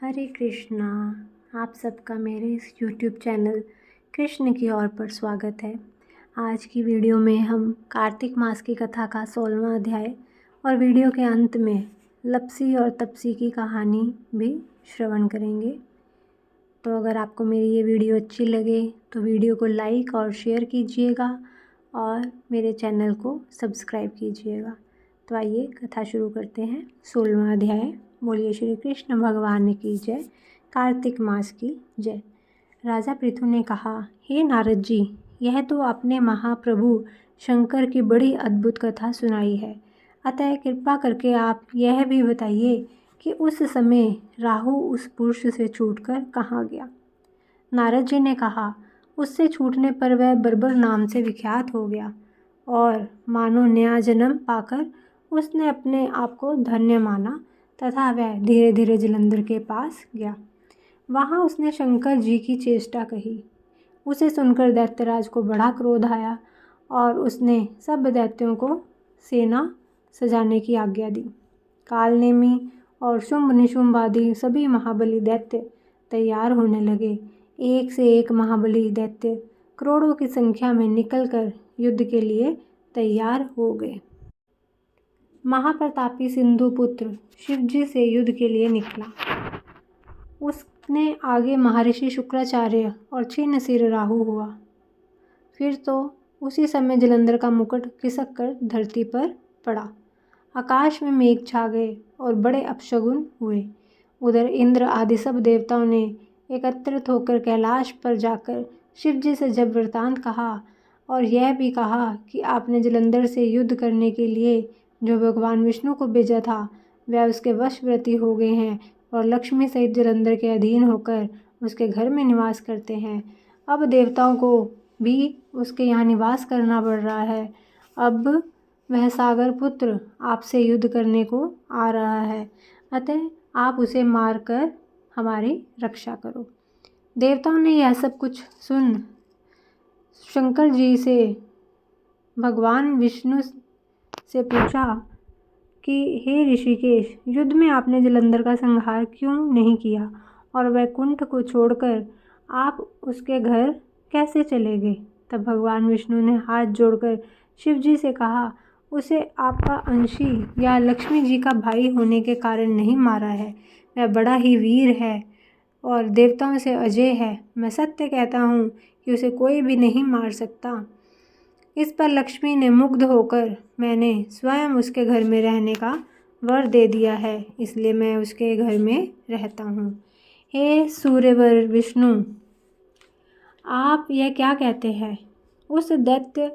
हरे कृष्णा। आप सबका मेरे इस यूट्यूब चैनल कृष्ण की ओर पर स्वागत है। आज की वीडियो में हम कार्तिक मास की कथा का 16वां अध्याय और वीडियो के अंत में लपसी और तपसी की कहानी भी श्रवण करेंगे। तो अगर आपको मेरी ये वीडियो अच्छी लगे तो वीडियो को लाइक और शेयर कीजिएगा और मेरे चैनल को सब्सक्राइब कीजिएगा। तो आइए कथा शुरू करते हैं। 16वां अध्याय। बोलिए श्री कृष्ण भगवान की जय। कार्तिक मास की जय। राजा पृथु ने कहा, हे नारद जी, यह तो आपने महाप्रभु शंकर की बड़ी अद्भुत कथा सुनाई है। अतः कृपा करके आप यह भी बताइए कि उस समय राहु उस पुरुष से छूटकर कहाँ गया। नारद जी ने कहा, उससे छूटने पर वह बर्बर नाम से विख्यात हो गया और मानो नया जन्म पाकर उसने अपने आप को धन्य माना तथा वह धीरे धीरे जलंधर के पास गया। वहाँ उसने शंकर जी की चेष्टा कही। उसे सुनकर दैत्यराज को बड़ा क्रोध आया और उसने सब दैत्यों को सेना सजाने की आज्ञा दी। कालनेमी और शुंभ निशुंभ आदि सभी महाबली दैत्य तैयार होने लगे। एक से एक महाबली दैत्य करोड़ों की संख्या में निकलकर युद्ध के लिए तैयार हो गए। महाप्रतापी सिंधुपुत्र शिवजी से युद्ध के लिए निकला। उसने आगे महर्षि शुक्राचार्य और छिन्न सिर राहु हुआ। फिर तो उसी समय जलंधर का मुकुट खिसक कर धरती पर पड़ा। आकाश में मेघ छा गए और बड़े अपशगुन हुए। उधर इंद्र आदि सब देवताओं ने एकत्रित होकर कैलाश पर जाकर शिवजी से जब वृतांत कहा और यह भी कहा कि आपने जलंधर से युद्ध करने के लिए जो भगवान विष्णु को भेजा था वह उसके वशवर्ती हो गए हैं और लक्ष्मी सहित जलंधर के अधीन होकर उसके घर में निवास करते हैं। अब देवताओं को भी उसके यहाँ निवास करना पड़ रहा है। अब वह सागर पुत्र आपसे युद्ध करने को आ रहा है, अतः आप उसे मारकर हमारी रक्षा करो। देवताओं ने यह सब कुछ सुन शंकर जी से भगवान विष्णु से पूछा कि हे ऋषिकेश, युद्ध में आपने जलंधर का संहार क्यों नहीं किया और वैकुंठ को छोड़कर आप उसके घर कैसे चले गए। तब भगवान विष्णु ने हाथ जोड़कर शिव जी से कहा, उसे आपका अंशी या लक्ष्मी जी का भाई होने के कारण नहीं मारा है। वह बड़ा ही वीर है और देवताओं से अजय है। मैं सत्य कहता हूँ कि उसे कोई भी नहीं मार सकता। इस पर लक्ष्मी ने मुग्ध होकर मैंने स्वयं उसके घर में रहने का वर दे दिया है, इसलिए मैं उसके घर में रहता हूँ। हे सूर्यवर विष्णु, आप यह क्या कहते हैं। उस दैत्य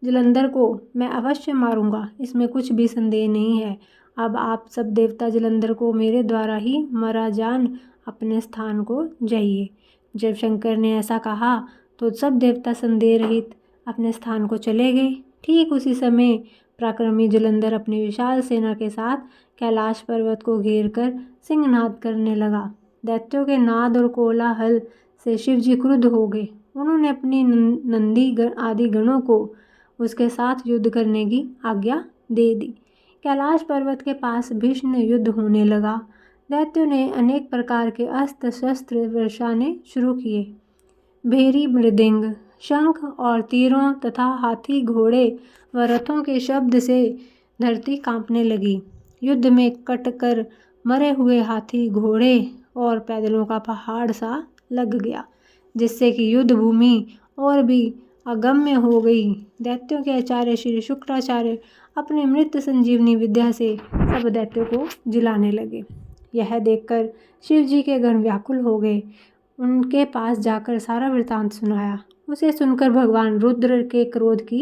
जलंधर को मैं अवश्य मारूंगा, इसमें कुछ भी संदेह नहीं है। अब आप सब देवता जलंधर को मेरे द्वारा ही मरा जान अपने स्थान को जाइए। जब शंकर ने ऐसा कहा तो सब देवता संदेह रहित अपने स्थान को चले गए। ठीक उसी समय पराक्रमी जलंधर अपनी विशाल सेना के साथ कैलाश पर्वत को घेर कर सिंहनाद करने लगा। दैत्यों के नाद और कोलाहल से शिवजी क्रुद्ध हो गए। उन्होंने अपनी नंदी आदि गणों को उसके साथ युद्ध करने की आज्ञा दे दी। कैलाश पर्वत के पास भीषण युद्ध होने लगा। दैत्यों ने अनेक प्रकार के अस्त्र शस्त्र बरसाने शुरू किए। भेरी, मृदंग, शंख और तीरों तथा हाथी, घोड़े व रथों के शब्द से धरती कांपने लगी। युद्ध में कटकर मरे हुए हाथी, घोड़े और पैदलों का पहाड़ सा लग गया, जिससे कि युद्ध भूमि और भी अगम्य हो गई। दैत्यों के आचार्य श्री शुक्राचार्य अपनी मृत संजीवनी विद्या से सब दैत्यों को जिलाने लगे। यह देखकर शिव जी के गण व्याकुल हो गए। उनके पास जाकर सारा वृतांत सुनाया। उसे सुनकर भगवान रुद्र के क्रोध की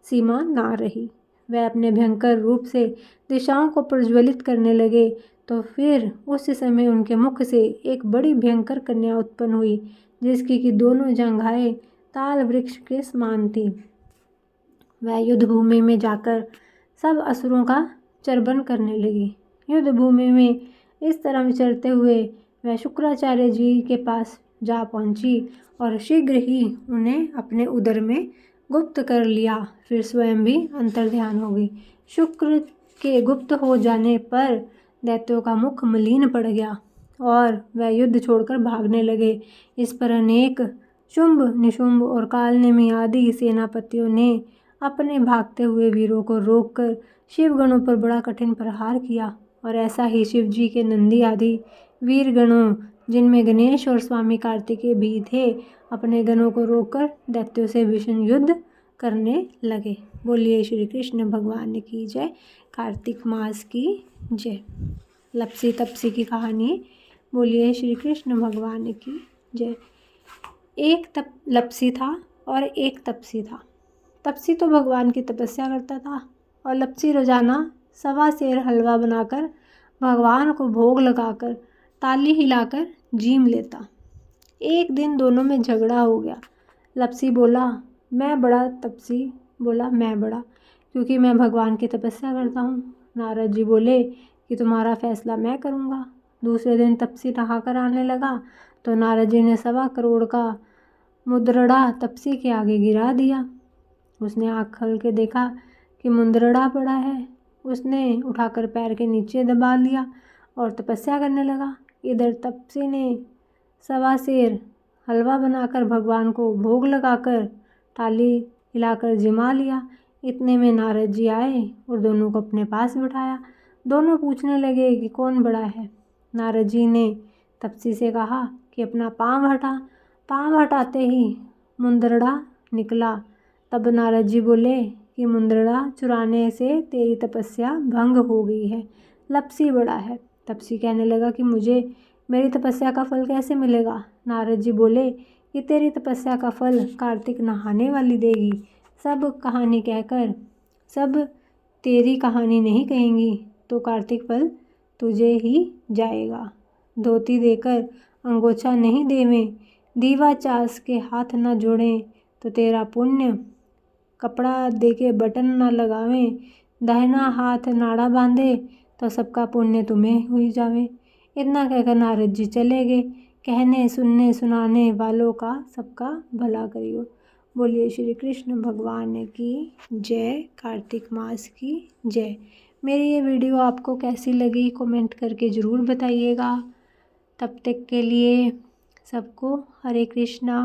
सीमा ना रही। वह अपने भयंकर रूप से दिशाओं को प्रज्वलित करने लगे। तो फिर उस समय उनके मुख से एक बड़ी भयंकर कन्या उत्पन्न हुई, जिसकी कि दोनों जंघाएं ताल वृक्ष के समान थी। वह युद्ध भूमि में जाकर सब असुरों का चर्बन करने लगी। युद्ध भूमि में इस तरह विचरते हुए वह शुक्राचार्य जी के पास जा पहुंची और शीघ्र ही उन्हें अपने उदर में गुप्त कर लिया। फिर स्वयं भी अंतर्ध्यान हो गई। शुक्र के गुप्त हो जाने पर दैत्यों का मुख मलिन पड़ गया। और वह युद्ध छोड़कर भागने लगे। इस पर अनेक शुंभ, निशुंभ और कालनेमी आदि सेनापतियों ने अपने भागते हुए वीरों को रोककर शिवगणों पर बड़ा कठिन प्रहार किया। और ऐसा ही शिव जी के नंदी आदि वीरगणों, जिनमें गणेश और स्वामी कार्तिकेय भी थे, अपने गणों को रोककर दैत्यों से भीषण युद्ध करने लगे। बोलिए श्री कृष्ण भगवान की जय। कार्तिक मास की जय। लपसी तपसी की कहानी। बोलिए श्री कृष्ण भगवान की जय। एक लपसी था और एक तपसी था। तपसी तो भगवान की तपस्या करता था और लपसी रोजाना 1.25 सेर हलवा बनाकर भगवान को भोग लगाकर ताली हिलाकर जीम लेता। एक दिन दोनों में झगड़ा हो गया। लपसी बोला मैं बड़ा, तपसी बोला मैं बड़ा, क्योंकि मैं भगवान की तपस्या करता हूँ। नारद जी बोले कि तुम्हारा फैसला मैं करूँगा। दूसरे दिन तपसी नहाकर आने लगा तो नारद जी ने 1.25 करोड़ का मुद्रड़ा तपसी के आगे गिरा दिया। उसने आँख खोल के देखा कि मुद्रड़ा पड़ा है। उसने उठाकर पैर के नीचे दबा लिया और तपस्या करने लगा। इधर तपसी ने 1.25 सेर हलवा बनाकर भगवान को भोग लगाकर ताली हिलाकर जिमा लिया। इतने में नारद जी आए और दोनों को अपने पास बिठाया। दोनों पूछने लगे कि कौन बड़ा है। नारद जी ने तपसी से कहा कि अपना पाँव हटा। पाँव हटाते ही मुंदरड़ा निकला। तब नारद जी बोले कि मुंदरड़ा चुराने से तेरी तपस्या भंग हो गई है, लपसी बड़ा है। तपसी कहने लगा कि मुझे मेरी तपस्या का फल कैसे मिलेगा। नारद जी बोले कि तेरी तपस्या का फल कार्तिक नहाने वाली देगी। सब कहानी कहकर सब तेरी कहानी नहीं कहेंगी तो कार्तिक फल तुझे ही जाएगा। धोती देकर अंगोछा नहीं देवें, दीवा चास के हाथ न जोड़ें तो तेरा पुण्य, कपड़ा देके बटन न लगावें, दाहिना हाथ नाड़ा बांधे तो सबका पुण्य तुम्हें हुई जावे। इतना कहकर नारद जी चले गए। कहने सुनने सुनाने वालों का सबका भला करियो। बोलिए श्री कृष्ण भगवान की जय। कार्तिक मास की जय। मेरी ये वीडियो आपको कैसी लगी कमेंट करके ज़रूर बताइएगा। तब तक के लिए सबको हरे कृष्णा।